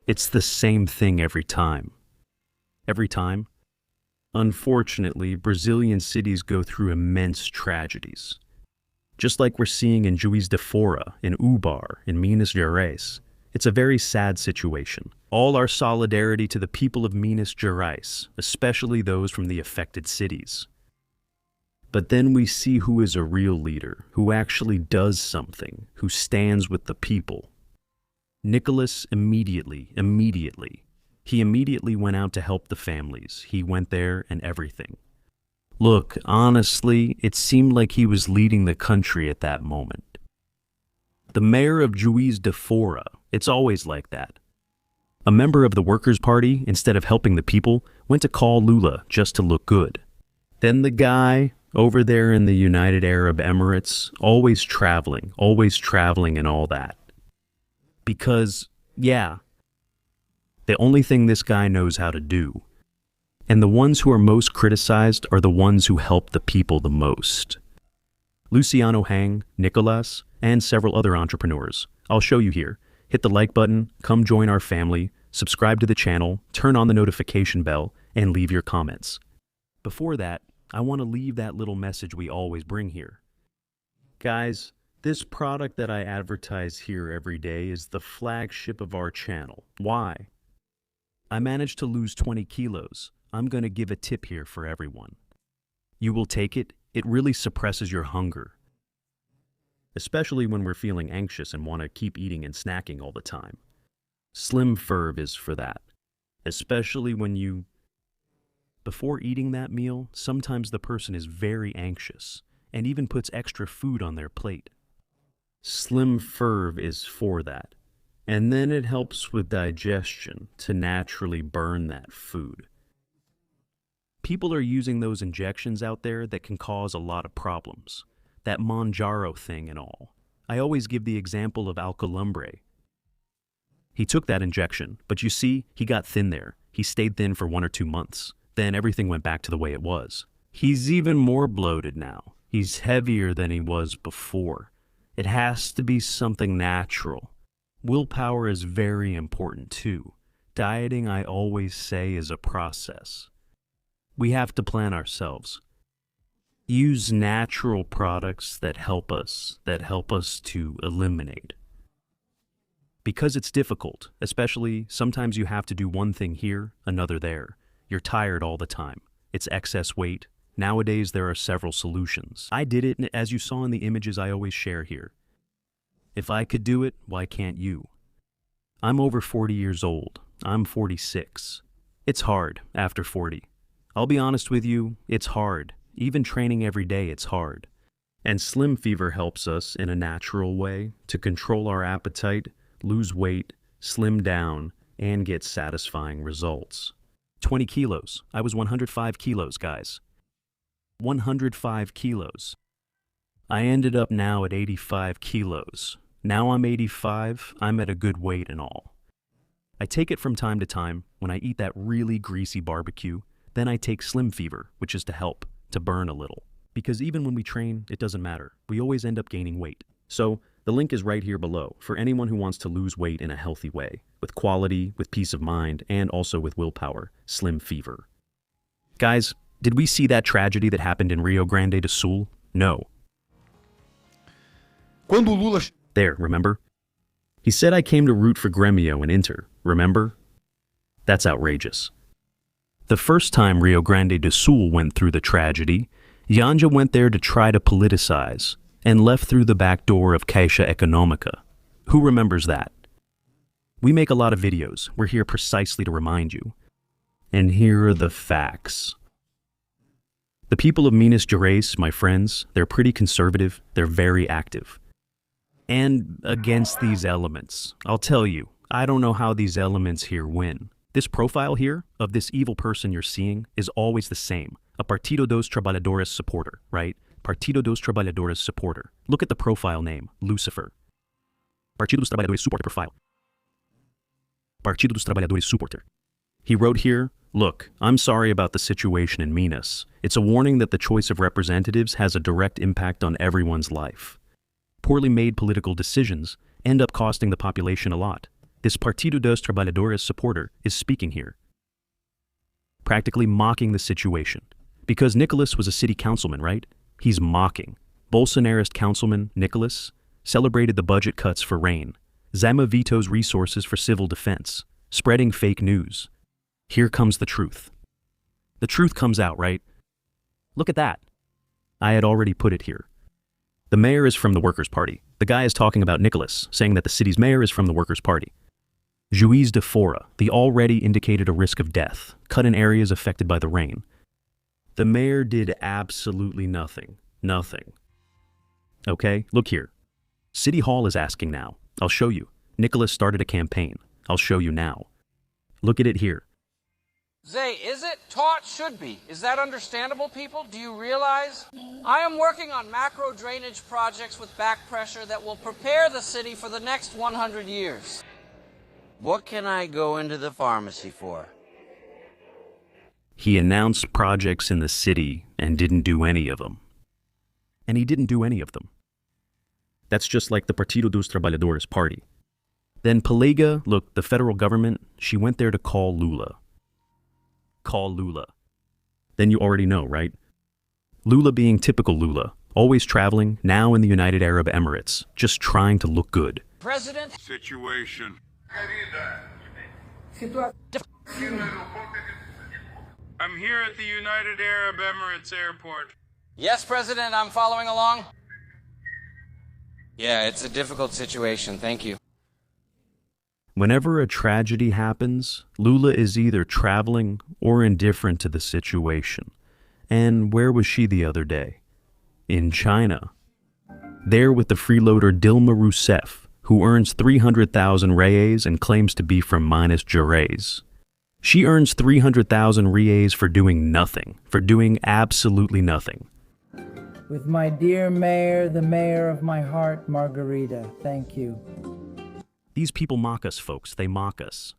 It's the same thing every time. Every time. Unfortunately, Brazilian cities go through immense tragedies. Just like we're seeing in Juiz de Fora, in Ubar, in Minas Gerais. It's a very sad situation. All our solidarity to the people of Minas Gerais, especially those from the affected cities. But then we see who is a real leader, who actually does something, who stands with the people. Nikolas immediately. He immediately went out to help the families. He went there and everything. Look, honestly, it seemed like he was leading the country at that moment. The mayor of Juiz de Fora, it's always like that. A member of the Workers' Party, instead of helping the people, went to call Lula just to look good. Then the guy over there in the United Arab Emirates, always traveling and all that. Because, yeah, the only thing this guy knows how to do. And the ones who are most criticized are the ones who help the people the most. Luciano Hang, Nikolas, and several other entrepreneurs. I'll show you here. Hit the like button, come join our family, subscribe to the channel, turn on the notification bell, and leave your comments. Before that, I want to leave that little message we always bring here. Guys, this product that I advertise here every day is the flagship of our channel. Why? I managed to lose 20 kilos. I'm going to give a tip here for everyone. You will take it. It really suppresses your hunger. Especially when we're feeling anxious and want to keep eating and snacking all the time. Slim Ferv is for that. Especially when before eating that meal, sometimes the person is very anxious and even puts extra food on their plate. Slim Ferv is for that. And then it helps with digestion to naturally burn that food. People are using those injections out there that can cause a lot of problems. That Monjaro thing and all. I always give the example of Alcolumbre. He took that injection, but you see, he got thin there. He stayed thin for 1 or 2 months. Then everything went back to the way it was. He's even more bloated now. He's heavier than he was before. It has to be something natural. Willpower is very important too. Dieting, I always say, is a process. We have to plan ourselves. Use natural products that help us to eliminate. Because it's difficult, especially sometimes you have to do one thing here, another there. You're tired all the time. It's excess weight. Nowadays, there are several solutions. I did it, as you saw in the images I always share here. If I could do it, why can't you? I'm over 40 years old. I'm 46. It's hard after 40. I'll be honest with you, it's hard. Even training every day, it's hard. And Slim Fever helps us in a natural way to control our appetite, lose weight, slim down, and get satisfying results. 20 kilos. I was 105 kilos, guys. 105 kilos. I ended up now at 85 kilos. Now I'm 85, I'm at a good weight and all. I take it from time to time when I eat that really greasy barbecue. Then I take Slim Fever, which is to help, to burn a little. Because even when we train, it doesn't matter. We always end up gaining weight. So the link is right here below for anyone who wants to lose weight in a healthy way, with quality, with peace of mind, and also with willpower. Slim Fever. Guys, did we see that tragedy that happened in Rio Grande do Sul? No. Quando Lula... There, remember? He said I came to root for Grêmio and Inter, remember? That's outrageous. The first time Rio Grande do Sul went through the tragedy, Janja went there to try to politicize and left through the back door of Caixa Econômica. Who remembers that? We make a lot of videos. We're here precisely to remind you. And here are the facts. The people of Minas Gerais, my friends, they're pretty conservative, they're very active. And against these elements, I'll tell you, I don't know how these elements here win. This profile here of this evil person you're seeing is always the same. A Partido dos Trabalhadores supporter, right? Partido dos Trabalhadores supporter. Look at the profile name, Lucifer. Partido dos Trabalhadores supporter profile. Partido dos Trabalhadores supporter. He wrote here, look, I'm sorry about the situation in Minas. It's a warning that the choice of representatives has a direct impact on everyone's life. Poorly made political decisions end up costing the population a lot. this Partido dos Trabalhadores supporter is speaking here, practically mocking the situation. Because Nikolas was a city councilman, right? He's mocking. Bolsonarist councilman Nikolas celebrated the budget cuts for rain. Zema vetoes resources for civil defense, spreading fake news. Here comes the truth. The truth comes out, right? Look at that. I had already put it here. The mayor is from the Workers' Party. The guy is talking about Nikolas, saying that the city's mayor is from the Workers' Party. Juiz de Fora, the already indicated a risk of death, cut in areas affected by the rain. The mayor did absolutely nothing. Nothing. Okay, look here. City Hall is asking now. I'll show you. Nikolas started a campaign. I'll show you now. Look at it here. Zay, is it? Taught should be. Is that understandable, people? Do you realize? I am working on macro drainage projects with back pressure that will prepare the city for the next 100 years. What can I go into the pharmacy for? He announced projects in the city and didn't do any of them. And he didn't do any of them. That's just like the Partido dos Trabalhadores party. Then Pelega, look, the federal government, she went there to call Lula. Call Lula. Then you already know, right? Lula being typical Lula, always traveling, now in the United Arab Emirates, just trying to look good. President? Situation. I'm here at the United Arab Emirates airport. Yes, President, I'm following along. Yeah, it's a difficult situation. Thank you. Whenever a tragedy happens, Lula is either traveling or indifferent to the situation. And where was she the other day? In China. There with the freeloader Dilma Rousseff, who earns 300,000 reais and claims to be from Minas Gerais. She earns 300,000 reais for doing nothing, for doing absolutely nothing. With my dear mayor, the mayor of my heart, Margarita, thank you. These people mock us, folks. They mock us.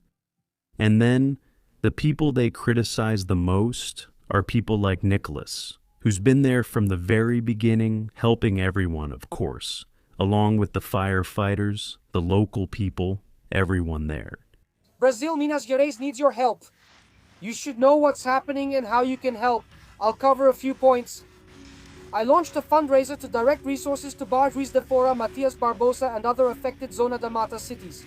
And then the people they criticize the most are people like Nikolas, who's been there from the very beginning, helping everyone, of course, along with the firefighters, the local people, everyone there. Brazil, Minas Gerais needs your help. You should know what's happening and how you can help. I'll cover a few points. I launched a fundraiser to direct resources to Juiz de Fora, Matias Barbosa, and other affected Zona da Mata cities.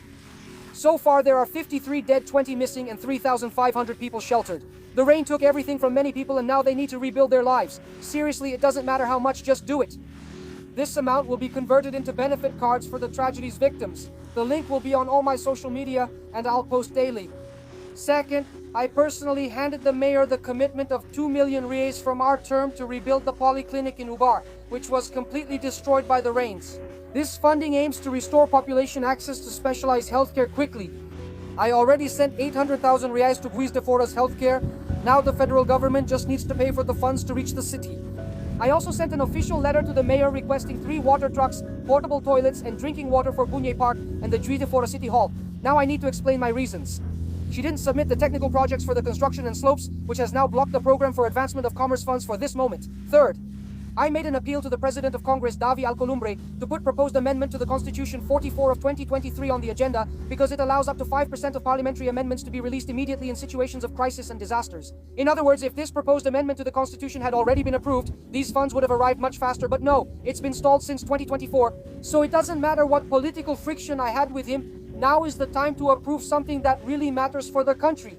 So far, there are 53 dead, 20 missing, and 3,500 people sheltered. The rain took everything from many people, and now they need to rebuild their lives. Seriously, it doesn't matter how much, just do it. This amount will be converted into benefit cards for the tragedy's victims. The link will be on all my social media, and I'll post daily. Second, I personally handed the mayor the commitment of 2 million reais from our term to rebuild the polyclinic in Ubar, which was completely destroyed by the rains. This funding aims to restore population access to specialized healthcare quickly. I already sent 800,000 reais to Juiz de Fora's healthcare. Now the federal government just needs to pay for the funds to reach the city. I also sent an official letter to the mayor requesting 3 water trucks, portable toilets, and drinking water for Bunye Park and the Juiz de Fora City Hall. Now I need to explain my reasons. She didn't submit the technical projects for the construction and slopes, which has now blocked the program for advancement of commerce funds for this moment. Third, I made an appeal to the President of Congress, Davi Alcolumbre, to put proposed amendment to the Constitution 44 of 2023 on the agenda because it allows up to 5% of parliamentary amendments to be released immediately in situations of crisis and disasters. In other words, if this proposed amendment to the Constitution had already been approved, these funds would have arrived much faster, but no, it's been stalled since 2024. So it doesn't matter what political friction I had with him, now is the time to approve something that really matters for the country.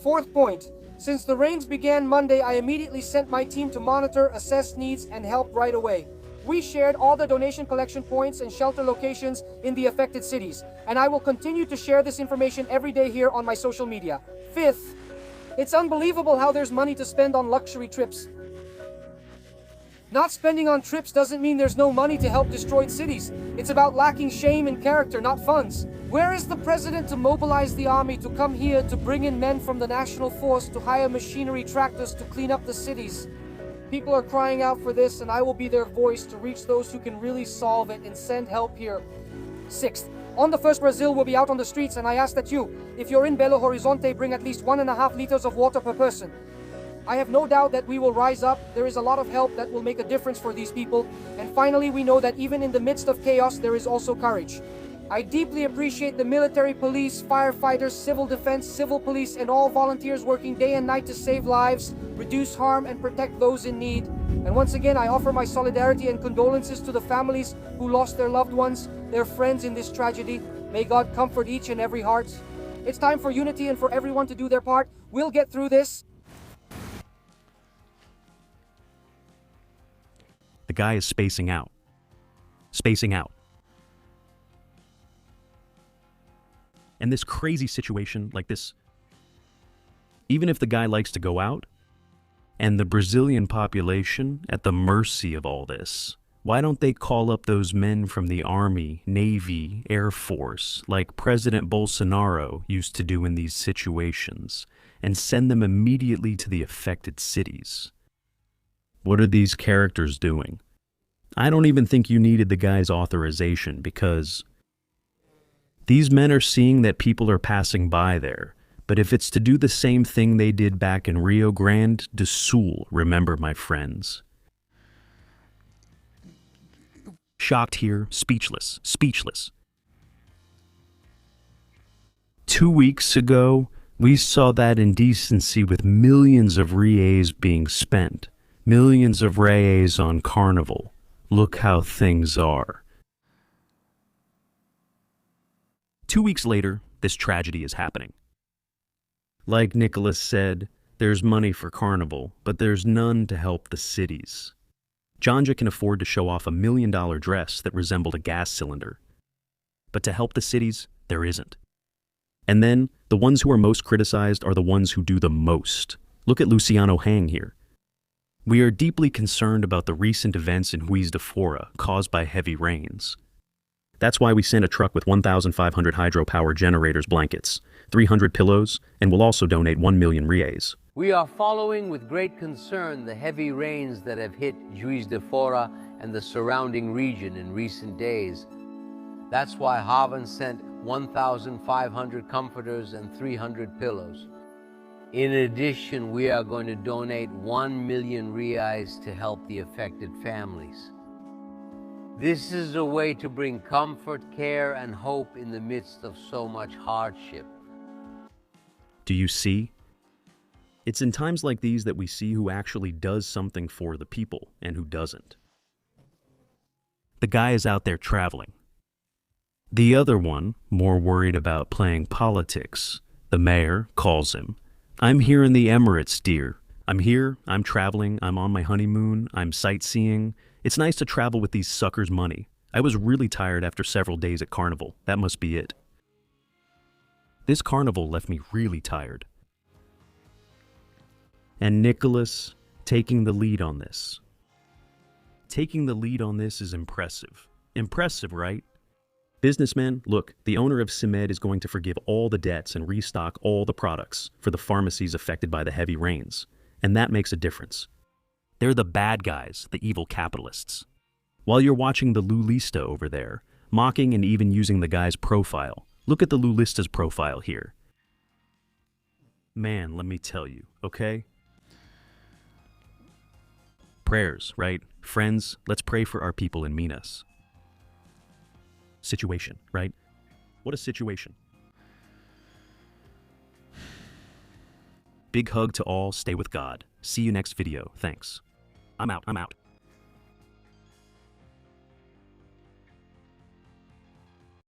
Fourth point. Since the rains began Monday, I immediately sent my team to monitor, assess needs, and help right away. We shared all the donation collection points and shelter locations in the affected cities, and I will continue to share this information every day here on my social media. Fifth, it's unbelievable how there's money to spend on luxury trips. Not spending on trips doesn't mean there's no money to help destroyed cities. It's about lacking shame and character, not funds. Where is the president to mobilize the army to come here to bring in men from the national force to hire machinery tractors to clean up the cities? People are crying out for this, and I will be their voice to reach those who can really solve it and send help here. Sixth, on the 1st, Brazil will be out on the streets, and I ask that you, if you're in Belo Horizonte, bring at least 1.5 liters of water per person. I have no doubt that we will rise up. There is a lot of help that will make a difference for these people. And finally, we know that even in the midst of chaos, there is also courage. I deeply appreciate the military, police, firefighters, civil defense, civil police, and all volunteers working day and night to save lives, reduce harm, and protect those in need. And once again, I offer my solidarity and condolences to the families who lost their loved ones, their friends in this tragedy. May God comfort each and every heart. It's time for unity and for everyone to do their part. We'll get through this. The guy is spacing out. Spacing out. And this crazy situation like this, even if the guy likes to go out, and the Brazilian population at the mercy of all this, why don't they call up those men from the Army, Navy, Air Force, like President Bolsonaro used to do in these situations, and send them immediately to the affected cities? What are these characters doing? I don't even think you needed the guy's authorization, because these men are seeing that people are passing by there. But if it's to do the same thing they did back in Rio Grande do Sul, remember, my friends. Shocked here, speechless, speechless. 2 weeks ago, we saw that indecency with millions of reais being spent. Millions of reais on Carnival. Look how things are. 2 weeks later, this tragedy is happening. Like Nikolas said, there's money for Carnival, but there's none to help the cities. Janja can afford to show off $1 million dress that resembled a gas cylinder. But to help the cities, there isn't. And then, the ones who are most criticized are the ones who do the most. Look at Luciano Hang here. We are deeply concerned about the recent events in Juiz de Fora caused by heavy rains. That's why we sent a truck with 1,500 hydropower generators blankets, 300 pillows, and will also donate 1 million reais. We are following with great concern the heavy rains that have hit Juiz de Fora and the surrounding region in recent days. That's why Haven sent 1,500 comforters and 300 pillows. In addition, we are going to donate 1 million reais to help the affected families. This is a way to bring comfort, care, and hope in the midst of so much hardship. Do you see? It's in times like these that we see who actually does something for the people and who doesn't. The guy is out there traveling. The other one, more worried about playing politics, the mayor calls him. I'm here in the Emirates, dear. I'm here, I'm traveling, I'm on my honeymoon, I'm sightseeing. It's nice to travel with these suckers' money. I was really tired after several days at Carnival. That must be it. This Carnival left me really tired. And Nikolas taking the lead on this. Taking the lead on this is impressive. Impressive, right? Businessman, look, the owner of CIMED is going to forgive all the debts and restock all the products for the pharmacies affected by the heavy rains. And that makes a difference. They're the bad guys, the evil capitalists. While you're watching the Lulista over there, mocking and even using the guy's profile, look at the Lulista's profile here. Man, let me tell you, okay? Prayers, right? Friends, let's pray for our people in Minas. Situation, right? What a situation. Big hug to all, stay with God. See you next video, thanks. I'm out.